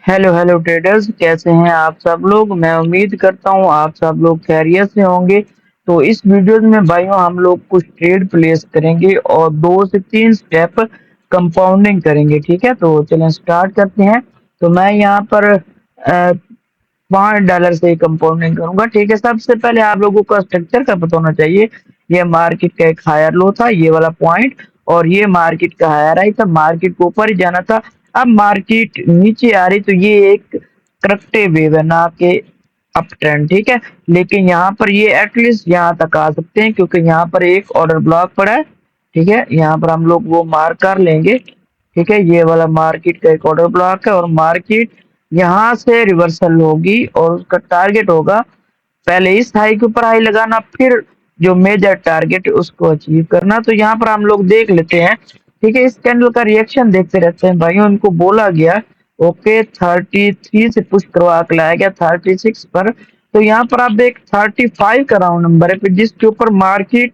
Hello hello traders, कैसे हैं आप सब लोग। मैं उम्मीद करता हूं आप सब लोग खैरियत से होंगे। तो इस वीडियो में भाइयों हम लोग कुछ ट्रेड प्लेस करेंगे और 2 से 3 स्टेप कंपाउंडिंग करेंगे। ठीक है, तो चलें स्टार्ट करते हैं। तो मैं यहाँ पर $5 से कंपाउंडिंग करूंगा। ठीक है, सबसे पहले आप लोगों को स्ट्रक्चर का पता होना चाहिए। ये मार्केट का एक हायर लो था, ये वाला पॉइंट, और ये मार्केट का हायर आई था। मार्केट को ऊपर ही जाना था, अब मार्केट नीचे आ रही, तो ये एक करेक्टिव वेव है ना कि अप ट्रेंड। ठीक है, लेकिन यहाँ पर ये एटलीस्ट यहाँ तक आ सकते हैं क्योंकि यहाँ पर एक ऑर्डर ब्लॉक पड़ा है। ठीक है, यहाँ पर हम लोग वो मार्क कर लेंगे। ठीक है, ये वाला मार्केट का एक ऑर्डर ब्लॉक है और मार्केट यहाँ से रिवर्सल होगी और उसका टारगेट होगा पहले इस हाई के ऊपर हाई लगाना, फिर जो मेजर टारगेट है उसको अचीव करना। तो यहाँ पर हम लोग देख लेते हैं। ठीक है, इस कैंडल का रिएक्शन देखते रहते हैं भाइयों। इनको बोला गया ओके 33 से पुश करवा के लाया गया 36 पर। तो यहाँ पर आप देख 35 का राउंड नंबर है, फिर जिसके ऊपर मार्केट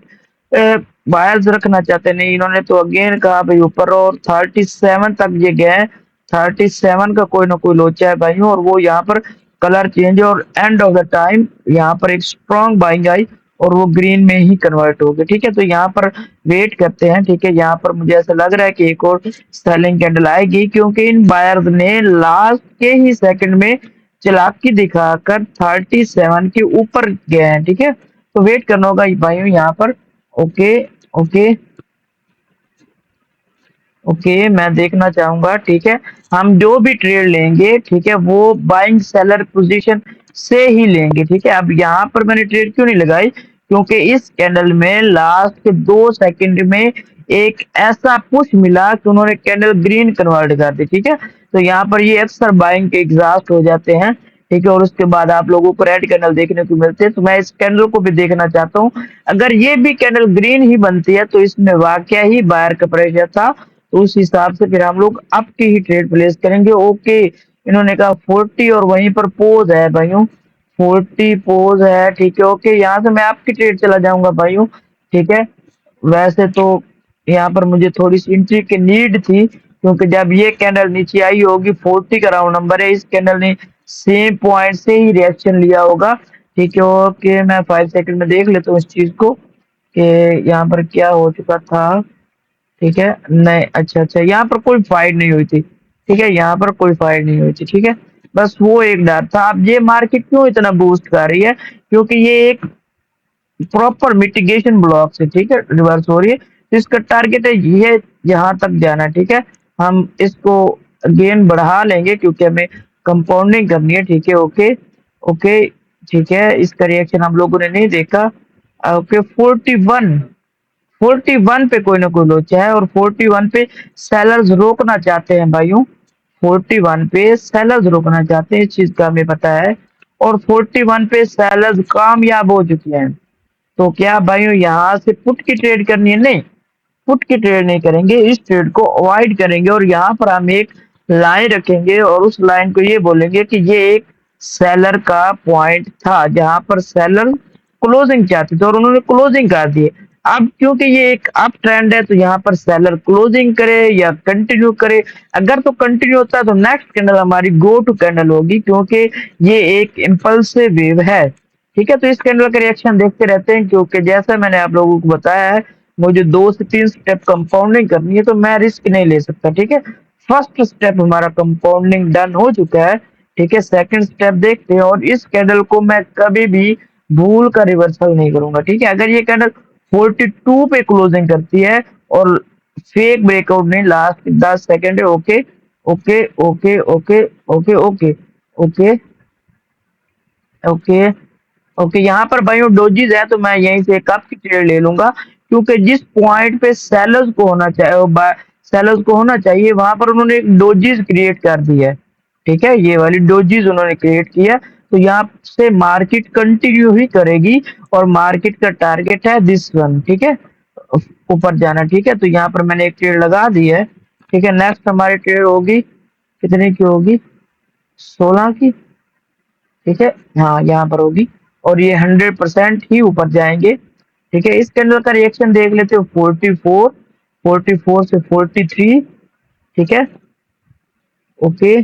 बायर्स रखना चाहते नहीं, इन्होंने तो अगेन कहा भाई ऊपर, और 37 तक ये गए। 37 का कोई ना कोई लोचा है भाइयों, और वो यहाँ पर कलर चेंज और एंड ऑफ द टाइम यहाँ पर एक स्ट्रॉन्ग बाइंग आई और वो ग्रीन में ही कन्वर्ट हो गई। ठीक है, तो यहाँ पर वेट करते हैं। ठीक है, यहाँ पर मुझे ऐसा लग रहा है कि एक और सेलिंग कैंडल आएगी क्योंकि इन बायर्स ने लास्ट के ही सेकंड में चालाकी दिखाकर 37 के ऊपर गए हैं। ठीक है, तो वेट करना होगा भाइयों यहाँ पर। ओके ओके ओके, मैं देखना चाहूंगा। ठीक है, हम जो भी ट्रेड लेंगे, ठीक है, वो बाइंग सेलर पोजीशन से ही लेंगे। ठीक है, अब यहाँ पर मैंने ट्रेड क्यों नहीं लगाई, क्योंकि इस कैंडल में लास्ट के 2 सेकंड में एक ऐसा पुश मिला कि उन्होंने कैंडल ग्रीन कन्वर्ट कर दी। ठीक है, तो यहाँ पर ये अक्सर बाइंग के एग्जॉस्ट हो जाते हैं। ठीक है, और उसके बाद आप लोगों को रेड कैंडल देखने को मिलते हैं, तो मैं इस कैंडल को भी देखना चाहता हूँ। अगर ये भी कैंडल ग्रीन ही बनती है तो इसमें वाकया ही बायर का प्रेशर था, तो उस हिसाब से फिर हम लोग अप की ही ट्रेड प्लेस करेंगे। ओके, इन्होंने कहा 40 और वहीं पर पोज है भाइयों, 40 पोज है। ठीक है, ओके, यहाँ से मैं आपकी ट्रेड चला जाऊंगा भाइयों। ठीक है, वैसे तो यहाँ पर मुझे थोड़ी सी एंट्री की नीड थी क्योंकि जब ये कैंडल नीचे आई होगी, 40 का राउंड नंबर है, इस कैंडल ने सेम पॉइंट से ही रिएक्शन लिया होगा। ठीक है, ओके, मैं 5 सेकंड में देख लेता हूँ इस चीज को कि यहाँ पर क्या हो चुका था। ठीक है, नहीं, अच्छा अच्छा, यहाँ पर कोई फाइट नहीं हुई थी। ठीक है, यहाँ पर कोई फाइट नहीं हुई थी। ठीक है, बस वो एक डर था। अब ये मार्केट क्यों इतना बूस्ट कर रही है, क्योंकि ये एक प्रॉपर मिटिगेशन ब्लॉक से, ठीक है, रिवर्स हो रही है। तो इसका टारगेट है ये यहाँ तक जाना। ठीक है, हम इसको अगेन बढ़ा लेंगे क्योंकि हमें कंपाउंडिंग करनी है। ठीक है, ओके ओके, ठीक है, इसका रिएक्शन हम लोगों ने नहीं देखा। ओके, 41 पे कोई ना कोई लोचा है और 41 पे सेलर्स रोकना चाहते हैं भाइयों। 41 पे सेलर्स रोकना चाहते हैं, इस चीज का हमें पता है, और 41 पे सेलर्स कामयाब हो चुके हैं। तो क्या भाइयों यहाँ से पुट की ट्रेड करनी है? नहीं, पुट की ट्रेड नहीं करेंगे, इस ट्रेड को अवॉइड करेंगे और यहाँ पर हम एक लाइन रखेंगे और उस लाइन को ये बोलेंगे कि ये एक सेलर का पॉइंट था जहां पर सेलर क्लोजिंग चाहते थे और उन्होंने क्लोजिंग कर दी। अब क्योंकि ये एक अप ट्रेंड है तो यहाँ पर सेलर क्लोजिंग करे या कंटिन्यू करे। अगर तो कंटिन्यू होता है तो नेक्स्ट कैंडल हमारी गो टू कैंडल होगी क्योंकि ये एक इम्पल्सिव वेव है। ठीक है, तो इस कैंडल का रिएक्शन देखते रहते हैं क्योंकि जैसा मैंने आप लोगों को बताया है, मुझे 2 से 3 स्टेप कंपाउंडिंग करनी है तो मैं रिस्क नहीं ले सकता। ठीक है, फर्स्ट स्टेप हमारा कंपाउंडिंग डन हो चुका है। ठीक है, सेकंड स्टेप देखते हैं और इस कैंडल को मैं कभी भी भूल कर रिवर्सल नहीं करूंगा। ठीक है, अगर ये कैंडल 42 पे क्लोजिंग करती है और फेक ब्रेकआउट नहीं, लास्ट 10 सेकंड है। Okay okay okay okay okay okay okay okay okay, यहाँ पर भाइयों डोजीज है तो मैं यहीं से कप की ट्रेड ले लूंगा क्योंकि जिस पॉइंट पे सेलर्स को होना चाहिए, सेलर्स को होना चाहिए, वहां पर उन्होंने एक डोजीज क्रिएट कर दी है। ठीक है, ये वाली डोजीज उन्होंने क्रिएट किया, तो यहाँ से मार्केट कंटिन्यू ही करेगी और मार्केट का टारगेट है दिस वन। ठीक है, ऊपर जाना। ठीक है, तो यहाँ पर मैंने एक ट्रेड लगा दी है। ठीक है, नेक्स्ट हमारी ट्रेड होगी कितने की होगी, 16 की। ठीक है, हाँ यहाँ पर होगी और ये 100% ही ऊपर जाएंगे। ठीक है, इस कैंडल का रिएक्शन देख लेते हो, 44 से 43। ठीक है, ओके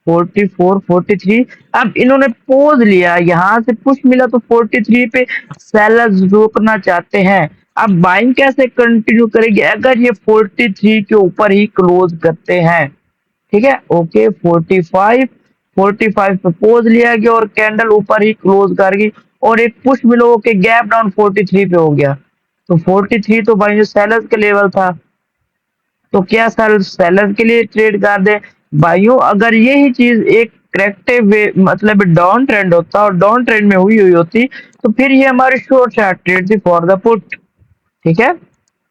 44 43। अब इन्होंने पोज लिया, यहाँ से पुश मिला तो 43 पे सेलर्स रोकना चाहते हैं। अब बाइंग कैसे कंटिन्यू करेगी अगर ये 43 के ऊपर ही क्लोज करते हैं, ठीक है। ओके 45 पे पोज लिया गया और कैंडल ऊपर ही क्लोज कर गई और एक पुश बिलो के गैप डाउन 43 पे हो गया। तो 43 तो भाई जो सेलर्स के लेवल था, तो क्या सर सेलर के लिए ट्रेड कर दे भाइयों। अगर यही चीज एक करेक्टिव वे मतलब डाउन ट्रेंड होता और डाउन ट्रेंड में हुई होती तो फिर ये हमारी शॉर्ट शार्ट ट्रेड थी फॉर द पुट, ठीक है।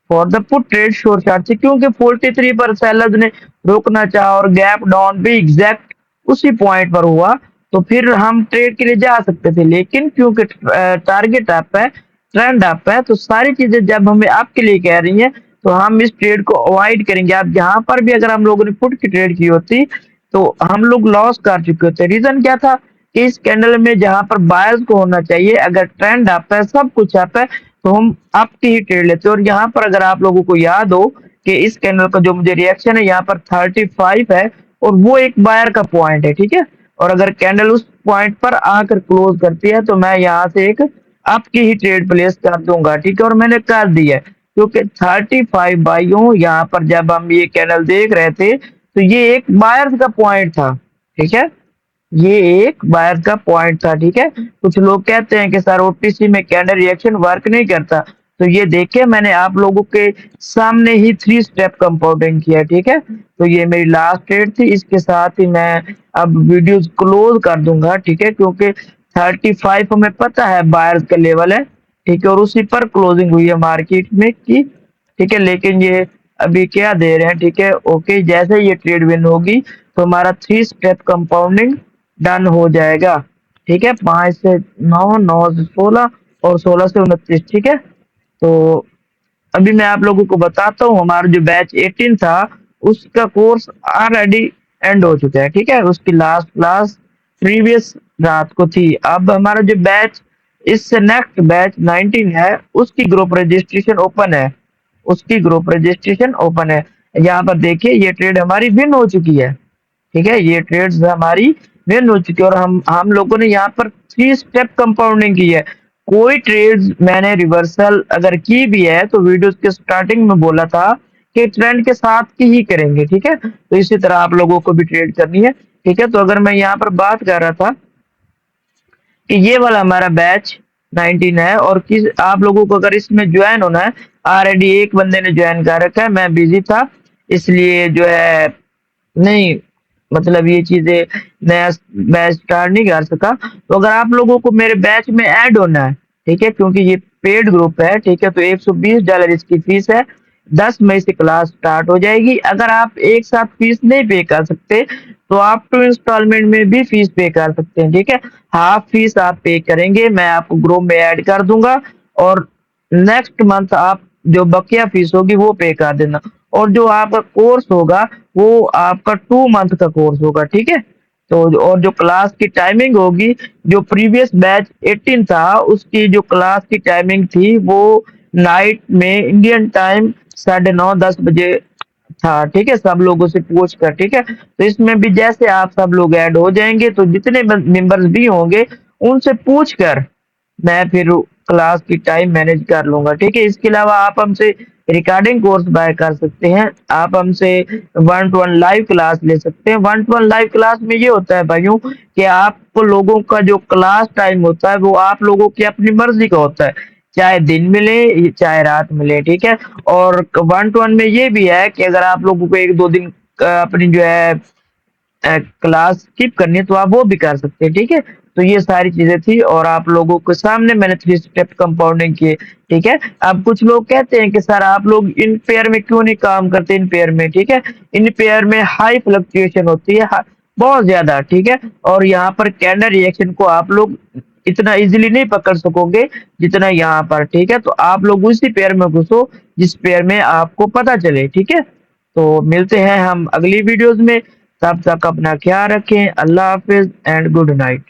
For the put trade short short थी क्योंकि 43 पर सेलर्स ने रोकना चाहा और गैप डाउन भी एग्जैक्ट उसी पॉइंट पर हुआ तो फिर हम ट्रेड के लिए जा सकते थे। लेकिन क्योंकि टारगेट अप है, ट्रेंड अप है, तो सारी चीजें जब हमें आपके लिए कह रही हैं तो हम इस ट्रेड को अवॉइड करेंगे। अब यहाँ पर भी अगर हम लोगों ने पुट की ट्रेड की होती तो हम लोग लॉस कर चुके होते। रीजन क्या था कि इस कैंडल में जहां पर बायर्स को होना चाहिए, अगर ट्रेंड अप है, सब कुछ अप है, तो हम अप की ही ट्रेड लेते हैं। और यहाँ पर अगर आप लोगों को याद हो कि इस कैंडल का जो मुझे रिएक्शन है यहाँ पर 35 है और वो एक बायर का पॉइंट है, ठीक है। और अगर कैंडल उस पॉइंट पर आकर क्लोज करती है तो मैं यहाँ से एक अप की ही ट्रेड प्लेस कर दूंगा, ठीक है। और मैंने कर दी है क्योंकि 35 भाइयों यहाँ पर जब हम ये कैंडल देख रहे थे तो ये एक बायर्स का पॉइंट था, ठीक है। ये एक बायर का पॉइंट था, ठीक है। कुछ लोग कहते हैं कि सर ओटीसी में कैंडल रिएक्शन वर्क नहीं करता, तो ये देखिए मैंने आप लोगों के सामने ही 3 स्टेप कंपाउंडिंग किया, ठीक है। तो ये मेरी लास्ट ट्रेड थी, इसके साथ ही मैं अब वीडियोस क्लोज कर दूंगा, ठीक है। क्योंकि 35 हमें पता है बायर्स का लेवल है, ठीक है, और उसी पर क्लोजिंग हुई है मार्केट में की, ठीक है। लेकिन ये अभी क्या दे रहे हैं, ठीक है। ओके जैसे ये ट्रेड विन होगी तो हमारा 3 स्टेप कंपाउंडिंग डन हो जाएगा, ठीक है। 5 से 9, 9 से 16 और 16 से 29, ठीक है। तो अभी मैं आप लोगों को बताता हूँ हमारा जो बैच 18 था उसका कोर्स ऑलरेडी एंड हो चुका है, ठीक है। उसकी लास्ट क्लास प्रीवियस रात को थी। अब हमारा जो बैच इससे नेक्स्ट बैच 19 है उसकी ग्रुप रजिस्ट्रेशन ओपन है, उसकी ग्रुप रजिस्ट्रेशन ओपन है। यहाँ पर देखिए ये ट्रेड हमारी विन हो चुकी है, ठीक है। ये ट्रेड्स हमारी विन हो चुकी है और हम लोगों ने यहाँ पर 3 स्टेप कंपाउंडिंग की है। कोई ट्रेड्स मैंने रिवर्सल अगर की भी है तो वीडियोस के स्टार्टिंग में बोला था कि ट्रेंड के साथ की ही करेंगे, ठीक है। तो इसी तरह आप लोगों को भी ट्रेड करनी है, ठीक है। तो अगर मैं यहाँ पर बात कर रहा था कि ये वाला हमारा बैच 19 है और किस आप लोगों को अगर इसमें ज्वाइन होना है, ऑलरेडी एक बंदे ने ज्वाइन कर रखा है, मैं बिजी था इसलिए जो है नहीं मतलब ये चीजें नया बैच स्टार्ट नहीं कर सका। तो अगर आप लोगों को मेरे बैच में ऐड होना है, ठीक है, क्योंकि ये पेड ग्रुप है, ठीक है, तो $120 इसकी फीस है। 10 मई से क्लास स्टार्ट हो जाएगी। अगर आप एक साथ फीस नहीं पे कर सकते तो आप 2 इंस्टॉलमेंट में भी फीस पे कर सकते हैं, ठीक है। हाफ फीस आप पे करेंगे, मैं आपको ग्रुप में ऐड कर दूंगा और नेक्स्ट मंथ आप जो बकिया फीस होगी वो पे कर देना। और जो आपका कोर्स होगा वो आपका 2 मंथ का कोर्स होगा, ठीक है। तो और जो क्लास की टाइमिंग होगी, जो प्रीवियस बैच 18 था उसकी जो क्लास की टाइमिंग थी वो नाइट में इंडियन टाइम 9:30 10 बजे था, ठीक है। सब लोगों से पूछ कर, ठीक है। तो इसमें भी जैसे आप सब लोग ऐड हो जाएंगे तो जितने मेंबर्स भी होंगे उनसे पूछ कर मैं फिर क्लास की टाइम मैनेज कर लूंगा, ठीक है। इसके अलावा आप हमसे रिकॉर्डिंग कोर्स बाय कर सकते हैं, आप हमसे 1 to 1 लाइव क्लास ले सकते हैं। 1 to 1 लाइव क्लास में ये होता है भाइयों कि आपको लोगों का जो क्लास टाइम होता है वो आप लोगों की अपनी मर्जी का होता है, चाहे दिन मिले चाहे रात मिले, ठीक है। और 1 to 1 में ये भी है कि अगर आप लोगों को 1-2 दिन अपनी जो है क्लास स्किप करनी है तो आप वो भी कर सकते हैं, ठीक है। तो ये सारी चीजें थी और आप लोगों के सामने मैंने 3 स्टेप कंपाउंडिंग किए, ठीक है। अब कुछ लोग कहते हैं कि सर आप लोग इन पेयर में क्यों नहीं काम करते, इन पेयर में, ठीक है। इन पेयर में हाई फ्लक्चुएशन होती है बहुत ज्यादा, ठीक है। और यहाँ पर कैंडल रिएक्शन को आप लोग इतना इजीली नहीं पकड़ सकोगे जितना यहाँ पर, ठीक है। तो आप लोग उसी पेयर में घुसो जिस पेयर में आपको पता चले, ठीक है। तो मिलते हैं हम अगली वीडियोस में, तब तक अपना ख्याल रखें। अल्लाह हाफिज एंड गुड नाइट।